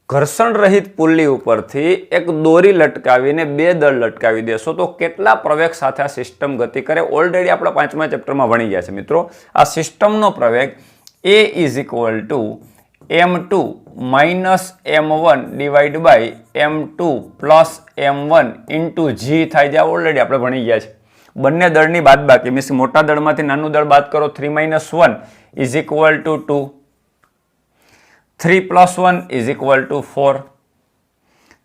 ઘર્ષણ રહિત પુલ્લી ઉપરથી એક દોરી લટકાવીને બે દળ લટકાવી દેશો તો કેટલા પ્રવેગ સાથે આ સિસ્ટમ ગતિ કરે ઓલરેડી આપણે 5મા ચેપ્ટરમાં ભણી ગયા છે મિત્રો. આ સિસ્ટમનો પ્રવેગ A is equal to M2 minus M1 divide by M2 plus M1 into G થાય છે. ઓલરેડી આપણે ભણી ગયા છે. બંને દળની બાદ બાકી મીન્સ મોટા દળમાંથી નાનું દળ બાદ કરો 3 - 1 is equal two 2. 3 + 1 is equal two 4.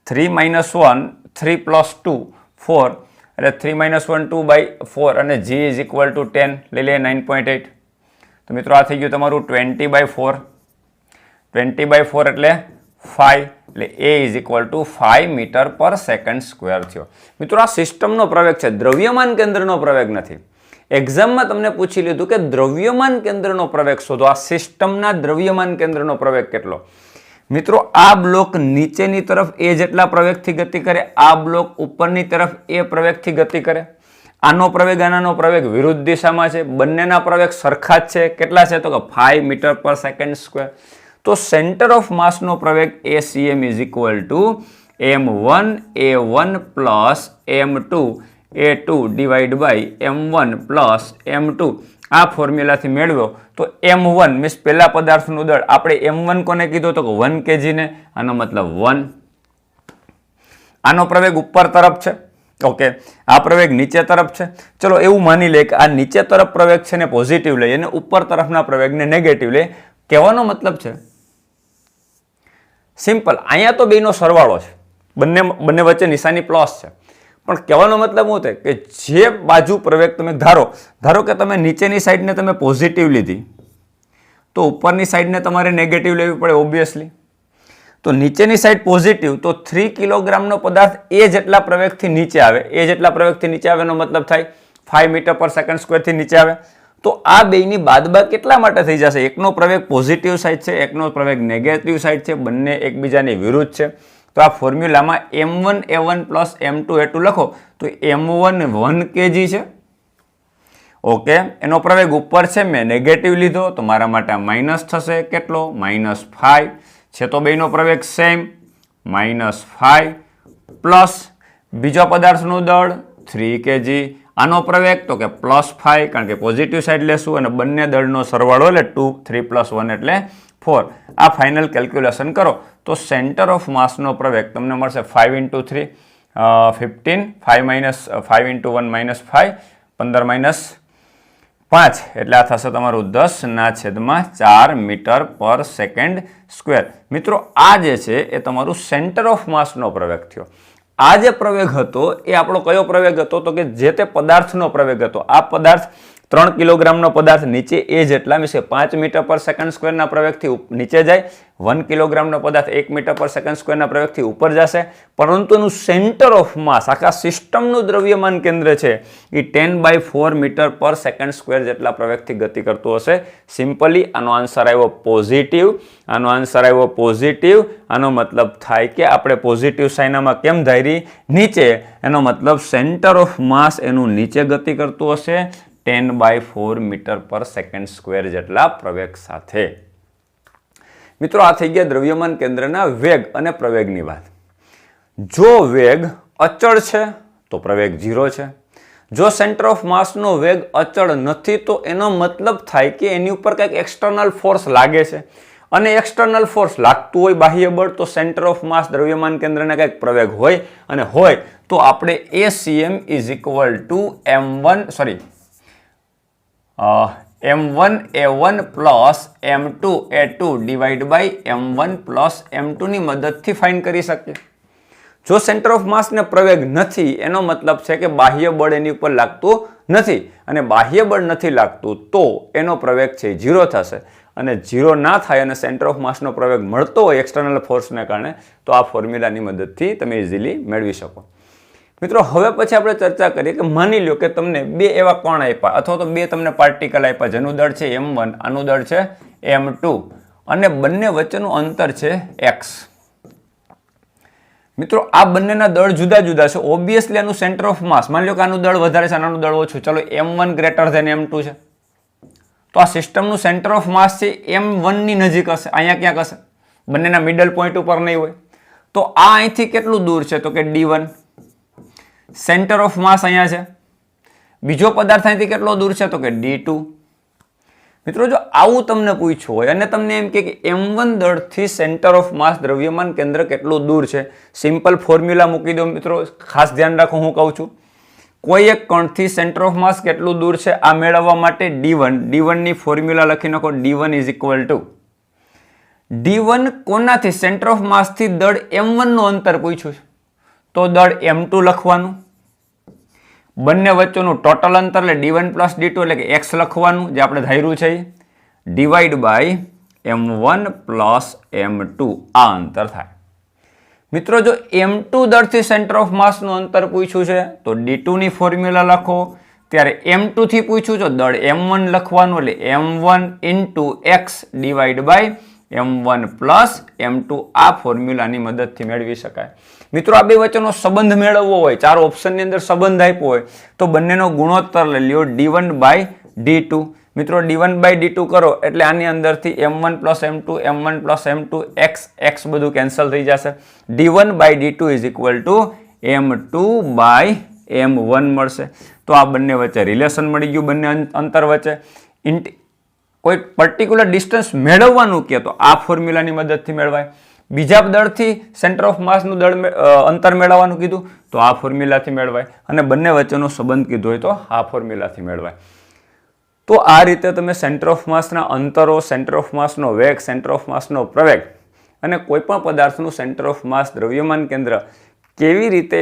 3 - 1 3 + 2 4 એટલે 3 - 1 2/4 અને G ઇઝ ઇક્વલ ટુ 10 લઈ લે 9.8. તો મિત્રો આ થઈ ગયું તમારું 20/4. 20/4 એટલે 5 એટલે A is equal to 5 metre per second square થયો. મિત્રો આ સિસ્ટમનો પ્રવેગ છે, દ્રવ્યમાન કેન્દ્રનો પ્રવેગ નથી. એક્ઝામમાં તમને પૂછી લીધું કે દ્રવ્યમાન કેન્દ્રનો પ્રવેગ શોધો. આ સિસ્ટમના દ્રવ્યમાન કેન્દ્રનો પ્રવેગ કેટલો? મિત્રો આ બ્લોક નીચેની તરફ A જેટલા પ્રવેગથી ગતિ કરે, આ બ્લોક ઉપરની તરફ A પ્રવેગથી ગતિ કરે. આનો પ્રવેગ આનો પ્રવેગ વિરુદ્ધ દિશામાં છે, બંનેના પ્રવેગ સરખા જ છે. કેટલા છે તો કે 5 મીટર પર સેકન્ડ સ્ક્વેર. તો સેન્ટર ઓફ માસનો પ્રવેગ ACM is equal to M1 A1 plus M2 A2 divide by M1 plus M2. આ ફોર્મ્યુલાથી મેળવ્યો તો M1 મીન્સ પહેલા પદાર્થનું દળ આપણે M1 કોને કીધો તો કે 1 kg ને, આનો મતલબ 1. આનો પ્રવેગ ઉપર તરફ છે, ઓકે, આ પ્રવેગ નીચે તરફ છે. ચલો એવું માની લે કે આ નીચે તરફ પ્રવેગ છે ને પોઝિટિવ લઈએ અને ઉપર તરફના પ્રવેગને નેગેટિવ લઈએ. કહેવાનો મતલબ છે સિમ્પલ, અહીંયા તો બેનો સરવાળો છે, બંને વચ્ચે નિશાની પ્લસ છે, પણ કહેવાનો મતલબ શું થાય કે જે બાજુ પ્રવેગ તમે ધારો કે તમે નીચેની સાઈડને તમે પોઝિટિવ લીધી તો ઉપરની સાઈડને તમારે નેગેટિવ લેવી પડે ઓબ્વિયસલી. તો નીચેની સાઈડ પોઝિટિવ તો 3 કિલોગ્રામનો પદાર્થ એ જેટલા પ્રવેગથી નીચે આવે, એનો મતલબ થાય 5 મીટર પર સેકન્ડ સ્ક્વેરથી નીચે આવે. તો આ બેની બાદબાકી કેટલા માટે થઈ જશે? એકનો પ્રવેગ પોઝિટિવ સાઈડ છે, એકનો પ્રવેગ નેગેટિવ સાઈડ છે, બંને એકબીજાની વિરુદ્ધ છે. તો આ ફોર્મ્યુલામાં M1 A1 plus M2 A2 લખો તો M1 1 kg છે, ઓકે, એનો પ્રવેગ ઉપર છે, મેં નેગેટિવ લીધો તો મારા માટે માઇનસ થશે. કેટલો? -5 છે. તો બેનો પ્રવેગ સેમ -5 પ્લસ બીજો પદાર્થનું દળ 3 kg. આનો પ્રવેગ તો કે +5 કારણ કે પોઝિટિવ સાઈડ લેશું અને બંને દળનો સરવાળો એટલે 2 3 + 1 એટલે 4. આ ફાઇનલ કેલ્ક્યુલેશન કરો તો સેન્ટર ઓફ માસનો પ્રવેગ તમને મળશે 5 × 3 15, 5 - 5 × 1 - 5, 15 - 5 એટલે આ થશે તમારું 10/4 મીટર/સેકન્ડ². મિત્રો આ જે છે એ તમારું સેન્ટર ઓફ માસનો પ્રવેગ થયો. આ જે પ્રવેગ હતો એ આપણો કયો પ્રવેગ હતો? તો કે જે તે પદાર્થનો પ્રવેગ હતો. આ પદાર્થ 3 કિલોગ્રામનો પદાર્થ નીચે એ જેટલા મીન્સ 5 મીટર/સેકન્ડ² ના પ્રવેગથી નીચે જાય. 1 કિલોગ્રામનો પદાર્થ 1 મીટર/સેકન્ડ² ના પ્રવેગથી ઉપર જશે. પરંતુ એનું સેન્ટર ઓફ માસ, આખા સિસ્ટમનું દ્રવ્યમાન કેન્દ્ર છે એ 10/4 મીટર/સેકન્ડ² જેટલા પ્રવેગથી ગતિ કરતું હશે. સિમ્પલી આનો આન્સર આવ્યો પોઝિટિવ. આનો આન્સર આવ્યો પોઝિટિવ. આનો મતલબ થાય કે આપણે પોઝિટિવ સાઇન આમાં કેમ ધારી? નીચે. એનો મતલબ સેન્ટર ઓફ માસ એનું નીચે ગતિ કરતું હશે 10/4 મીટર/સેકન્ડ² જેટલા પ્રવેગ સાથે. મિત્રો આ થઈ ગયા દ્રવ્યમાન કેન્દ્રના વેગ અને પ્રવેગની વાત. જો વેગ અચળ છે તો પ્રવેગ 0 છે. જો સેન્ટર ઓફ માસનો વેગ અચળ નથી તો એનો મતલબ થાય કે એની ઉપર કંઈક એક્સટર્નલ ફોર્સ લાગે છે. અને એક્સટર્નલ ફોર્સ લાગતું હોય બાહ્ય બળ તો સેન્ટર ઓફ માસ દ્રવ્યમાન કેન્દ્રને કંઈક પ્રવેગ હોય. અને હોય તો આપણે ACM = m1a1 plus m2a2 divide by m1 plus m2 ની મદદથી ફાઇન્ડ કરી શકીએ. જો સેન્ટર ઓફ માસને પ્રવેગ નથી એનો મતલબ છે કે બાહ્ય બળ એની ઉપર લાગતું નથી. અને બાહ્ય બળ નથી લાગતું તો એનો પ્રવેગ છે 0 થશે. અને 0 ના થાય અને સેન્ટર ઓફ માસનો પ્રવેગ મળતો હોય એક્સટર્નલ ફોર્સને કારણે તો આ ફોર્મ્યુલાની મદદથી તમે ઇઝીલી મેળવી શકો. મિત્રો હવે પછી આપણે ચર્ચા કરીએ કે માની લો કે તમને બે એવા કોણ આપ્યા અથવા તો બે તમને પાર્ટિકલ આપ્યા જેનું દળ છે m1, આનું દળ છે m2 અને બંને વચ્ચેનું અંતર છે x. મિત્રો આ બંનેના દળ જુદા જુદા છે. ઓબ્વિયસલી આનું સેન્ટર ઓફ માસ, માની લો કે આનું દળ વધારે છે આનું દળ ઓછું, ચલો m1 > m2 છે તો આ સિસ્ટમનું સેન્ટર ઓફ માસ છે m1 ની નજીક હશે. અહીંયા ક્યાંક હશે, બંનેના મિડલ પોઈન્ટ ઉપર નહીં હોય. તો આ અહીંથી કેટલું દૂર છે? તો કે d1. સેન્ટર ઓફ માસ અહીંયા છે. બીજો પદાર્થ અહીંથી કેટલો દૂર છે? તો કે d2. મિત્રો જો આવું તમને પૂછ્યું હોય અને તમને એમ કે m1 દળથી સેન્ટર ઓફ માસ દ્રવ્યમાન કેન્દ્ર કેટલું દૂર છે, સિમ્પલ ફોર્મ્યુલા મૂકી દો. મિત્રો ખાસ ધ્યાન રાખો, હું કહું છું કોઈ એક કણથી સેન્ટર ઓફ માસ કેટલું દૂર છે આ મેળવવા માટે d1 ની ફોર્મ્યુલા લખી નાખો. d1 = d1 કોનાથી? સેન્ટર ઓફ માસથી દળ m1 નું અંતર પૂછ્યું છે તો દળ m2 લખવાનું. બંને વચ્ચેનું ટોટલ અંતર એટલે d1 + d2 એટલે કે x લખવાનું જે આપણે ધાર્યું છે ડિવાઈડ બાય m1 + m2 આ અંતર થાય. મિત્રો જો m2 દળથી સેન્ટર ઓફ માસનું અંતર પૂછ્યું છે તો d2 ની ફોર્મ્યુલા લખો. ત્યારે m2 થી પૂછ્યું છે દળ m1 લખવાનું એટલે m1 × x divide by m1 + m2 આ ફોર્મ્યુલાની મદદથી મેળવી શકાય. મિત્રો આ બે વચ્ચેનો સંબંધ મેળવવો હોય, 4 ઓપ્શનની અંદર સંબંધ આપ્યો હોય તો બંનેનો ગુણોત્તર લઈ લ્યો d1/d2. મિત્રો d1/d2 કરો એટલે આની અંદરથી m1 + m2 m1 + m2 x બધું કેન્સલ થઈ જશે. d1/d2 = m2/m1 મળશે. તો આ બંને વચ્ચે રિલેશન મળી ગયું, બંને અંતર વચ્ચે. કોઈ પર્ટિક્યુલર ડિસ્ટન્સ મેળવવાનું કે તો આ ફોર્મ્યુલાની મદદથી મેળવાય. બીજા દળથી સેન્ટર ઓફ માસનું અંતર મેળવવાનું કીધું તો આ ફોર્મ્યુલાથી મેળવાય. અને બંને વચ્ચેનો સંબંધ કીધો હોય તો આ ફોર્મ્યુલાથી મેળવાય. તો આ રીતે તમે સેન્ટર ઓફ માસના અંતરો, સેન્ટર ઓફ માસનો વેગ, સેન્ટર ઓફ માસનો પ્રવેગ અને કોઈપણ પદાર્થનું સેન્ટર ઓફ માસ દ્રવ્યમાન કેન્દ્ર કેવી રીતે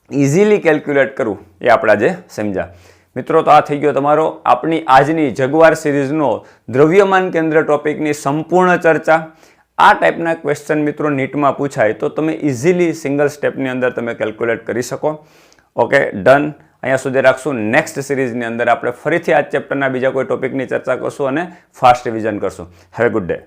ઇઝીલી કેલ્ક્યુલેટ કરવું એ આપણે આજે સમજ્યા. મિત્રો તો આ થઈ ગયો તમારો આપણી આજની જગવાર સિરીઝનો દ્રવ્યમાન કેન્દ્ર ટોપિકની સંપૂર્ણ ચર્ચા. આ ટાઈપના ક્વેશ્ચન મિત્રો નીટમાં પૂછાય તો તમે ઇઝીલી સિંગલ સ્ટેપની અંદર તમે કેલ્ક્યુલેટ કરી શકો. Okay, done. અહીંયા સુધી રાખશું. નેક્સ્ટ સિરીઝની અંદર આપણે ફરીથી આ ચેપ્ટરના બીજા કોઈ ટોપિકની ચર્ચા કરશું અને ફાસ્ટ રિવિઝન કરશું. Have a good day.